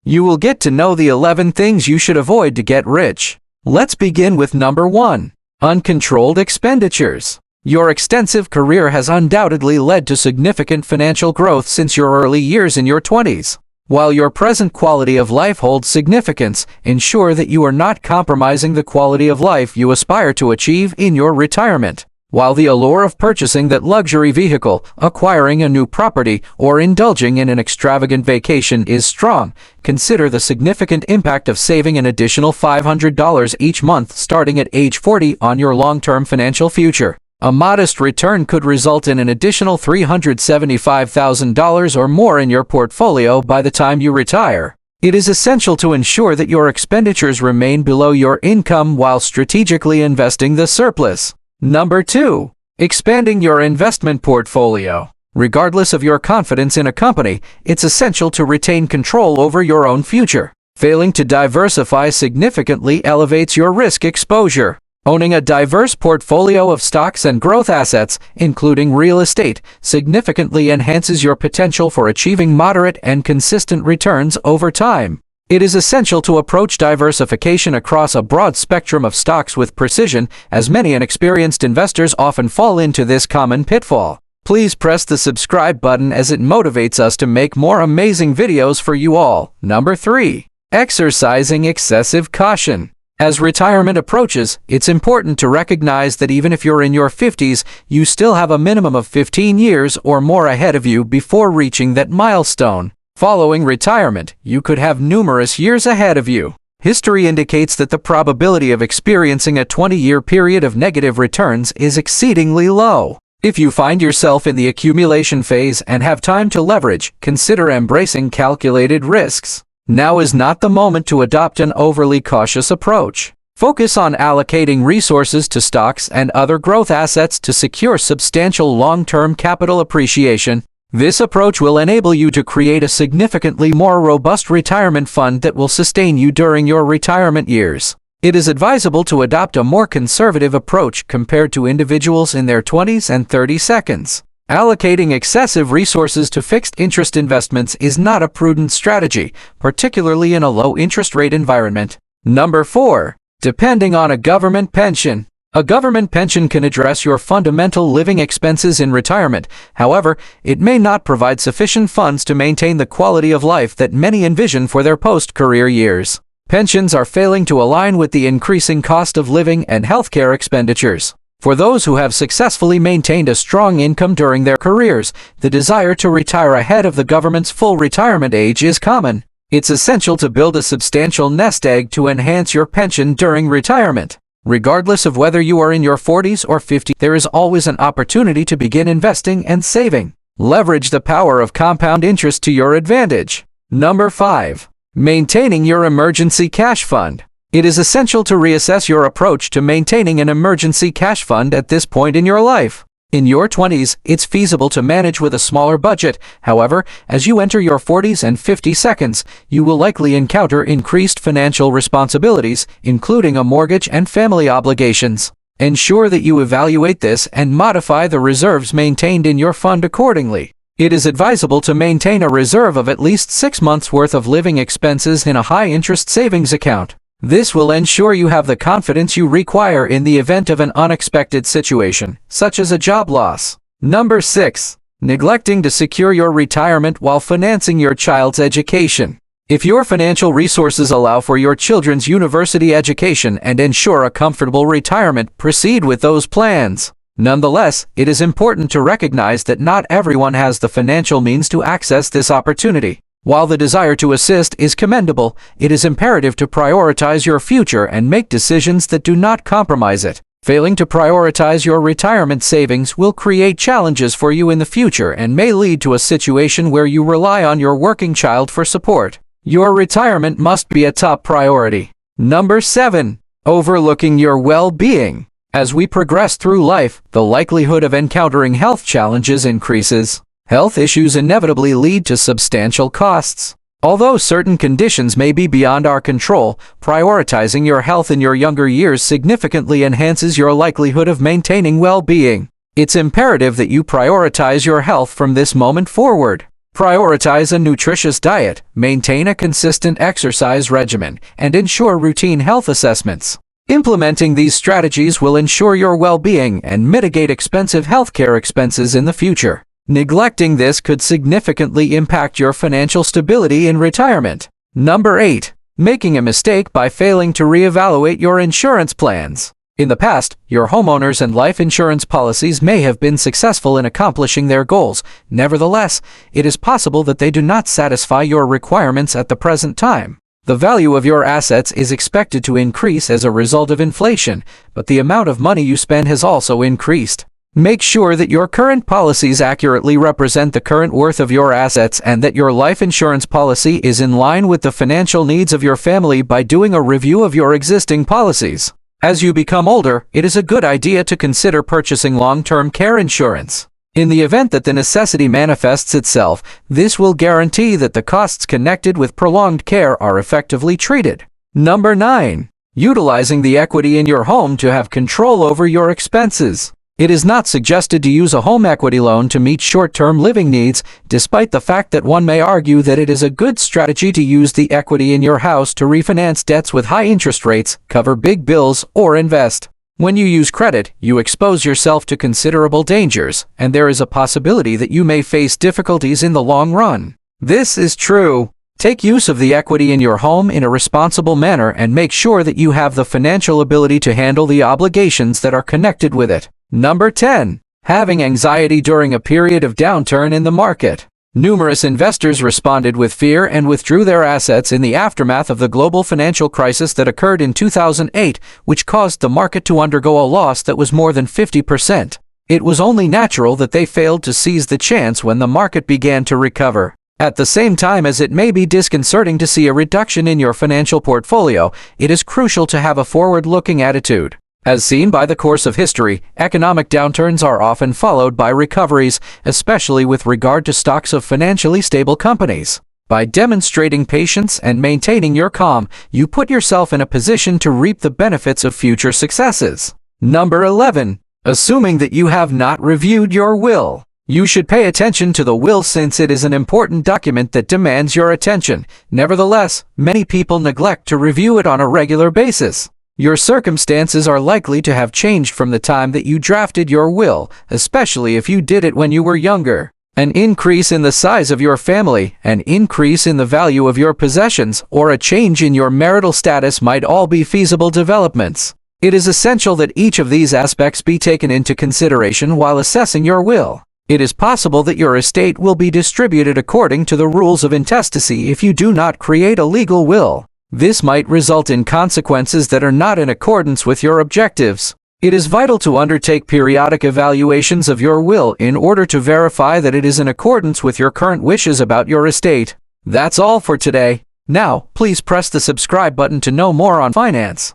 You will get to know the 11 things you should avoid to get rich. Let's begin with number 1. Uncontrolled expenditures. Your extensive career has undoubtedly led to significant financial growth since your early years in your 20s. While your present quality of life holds significance, ensure that you are not compromising the quality of life you aspire to achieve in your retirement. While the allure of purchasing that luxury vehicle, acquiring a new property, or indulging in an extravagant vacation is strong, consider the significant impact of saving an additional $500 each month starting at age 40 on your long-term financial future. A modest return could result in an additional $375,000 or more in your portfolio by the time you retire. It is essential to ensure that your expenditures remain below your income while strategically investing the surplus. Number 2. Expanding your investment portfolio. Regardless of your confidence in a company, it's essential to retain control over your own future. Failing to diversify significantly elevates your risk exposure. Owning a diverse portfolio of stocks and growth assets, including real estate, significantly enhances your potential for achieving moderate and consistent returns over time. It is essential to approach diversification across a broad spectrum of stocks with precision, as many inexperienced investors often fall into this common pitfall. Please press the subscribe button as it motivates us to make more amazing videos for you all. Number 3. Exercising excessive caution. As retirement approaches, it's important to recognize that even if you're in your 50s, you still have a minimum of 15 years or more ahead of you before reaching that milestone. Following retirement, you could have numerous years ahead of you. History indicates that the probability of experiencing a 20-year period of negative returns is exceedingly low. If you find yourself in the accumulation phase and have time to leverage, consider embracing calculated risks. Now is not the moment to adopt an overly cautious approach. Focus on allocating resources to stocks and other growth assets to secure substantial long-term capital appreciation. This approach will enable you to create a significantly more robust retirement fund that will sustain you during your retirement years. It is advisable to adopt a more conservative approach compared to individuals in their 20s and 30s. Allocating excessive resources to fixed interest investments is not a prudent strategy, particularly in a low-interest rate environment. Number 4. Depending on a government pension. A government pension can address your fundamental living expenses in retirement. However, it may not provide sufficient funds to maintain the quality of life that many envision for their post-career years. Pensions are failing to align with the increasing cost of living and healthcare expenditures. For those who have successfully maintained a strong income during their careers, the desire to retire ahead of the government's full retirement age is common. It's essential to build a substantial nest egg to enhance your pension during retirement. Regardless of whether you are in your 40s or 50s, there is always an opportunity to begin investing and saving. Leverage the power of compound interest to your advantage. Number 5. Maintaining your emergency cash fund. It is essential to reassess your approach to maintaining an emergency cash fund at this point in your life. In your 20s, it's feasible to manage with a smaller budget. However, as you enter your 40s and 50s, you will likely encounter increased financial responsibilities, including a mortgage and family obligations. Ensure that you evaluate this and modify the reserves maintained in your fund accordingly. It is advisable to maintain a reserve of at least 6 months' worth of living expenses in a high-interest savings account. This will ensure you have the confidence you require in the event of an unexpected situation, such as a job loss. Number 6. Neglecting to secure your retirement while financing your child's education. If your financial resources allow for your children's university education and ensure a comfortable retirement, proceed with those plans. Nonetheless, it is important to recognize that not everyone has the financial means to access this opportunity. While the desire to assist is commendable, it is imperative to prioritize your future and make decisions that do not compromise it. Failing to prioritize your retirement savings will create challenges for you in the future and may lead to a situation where you rely on your working child for support. Your retirement must be a top priority. Number 7. Overlooking your well-being. As we progress through life, the likelihood of encountering health challenges increases. Health issues inevitably lead to substantial costs. Although certain conditions may be beyond our control, prioritizing your health in your younger years significantly enhances your likelihood of maintaining well-being. It's imperative that you prioritize your health from this moment forward. Prioritize a nutritious diet, maintain a consistent exercise regimen, and ensure routine health assessments. Implementing these strategies will ensure your well-being and mitigate expensive healthcare expenses in the future. Neglecting this could significantly impact your financial stability in retirement. Number 8. Making a mistake by failing to reevaluate your insurance plans. In the past, your homeowners and life insurance policies may have been successful in accomplishing their goals. Nevertheless, it is possible that they do not satisfy your requirements at the present time. The value of your assets is expected to increase as a result of inflation, but the amount of money you spend has also increased. Make sure that your current policies accurately represent the current worth of your assets and that your life insurance policy is in line with the financial needs of your family by doing a review of your existing policies. As you become older, it is a good idea to consider purchasing long-term care insurance. In the event that the necessity manifests itself, this will guarantee that the costs connected with prolonged care are effectively treated. Number 9. Utilizing the equity in your home to have control over your expenses. It is not suggested to use a home equity loan to meet short-term living needs, despite the fact that one may argue that it is a good strategy to use the equity in your house to refinance debts with high interest rates, cover big bills, or invest. When you use credit, you expose yourself to considerable dangers, and there is a possibility that you may face difficulties in the long run. This is true. Take use of the equity in your home in a responsible manner and make sure that you have the financial ability to handle the obligations that are connected with it. Number 10. Having anxiety during a period of downturn in the market. Numerous investors responded with fear and withdrew their assets in the aftermath of the global financial crisis that occurred in 2008, which caused the market to undergo a loss that was more than 50%. It was only natural that they failed to seize the chance when the market began to recover. At the same time as it may be disconcerting to see a reduction in your financial portfolio, it is crucial to have a forward-looking attitude. As seen by the course of history, economic downturns are often followed by recoveries, especially with regard to stocks of financially stable companies. By demonstrating patience and maintaining your calm, you put yourself in a position to reap the benefits of future successes. Number 11. Assuming that you have not reviewed your will. You should pay attention to the will since it is an important document that demands your attention. Nevertheless, many people neglect to review it on a regular basis. Your circumstances are likely to have changed from the time that you drafted your will, especially if you did it when you were younger. An increase in the size of your family, an increase in the value of your possessions, or a change in your marital status might all be feasible developments. It is essential that each of these aspects be taken into consideration while assessing your will. It is possible that your estate will be distributed according to the rules of intestacy if you do not create a legal will. This might result in consequences that are not in accordance with your objectives. It is vital to undertake periodic evaluations of your will in order to verify that it is in accordance with your current wishes about your estate. That's all for today. Now, please press the subscribe button to know more on finance.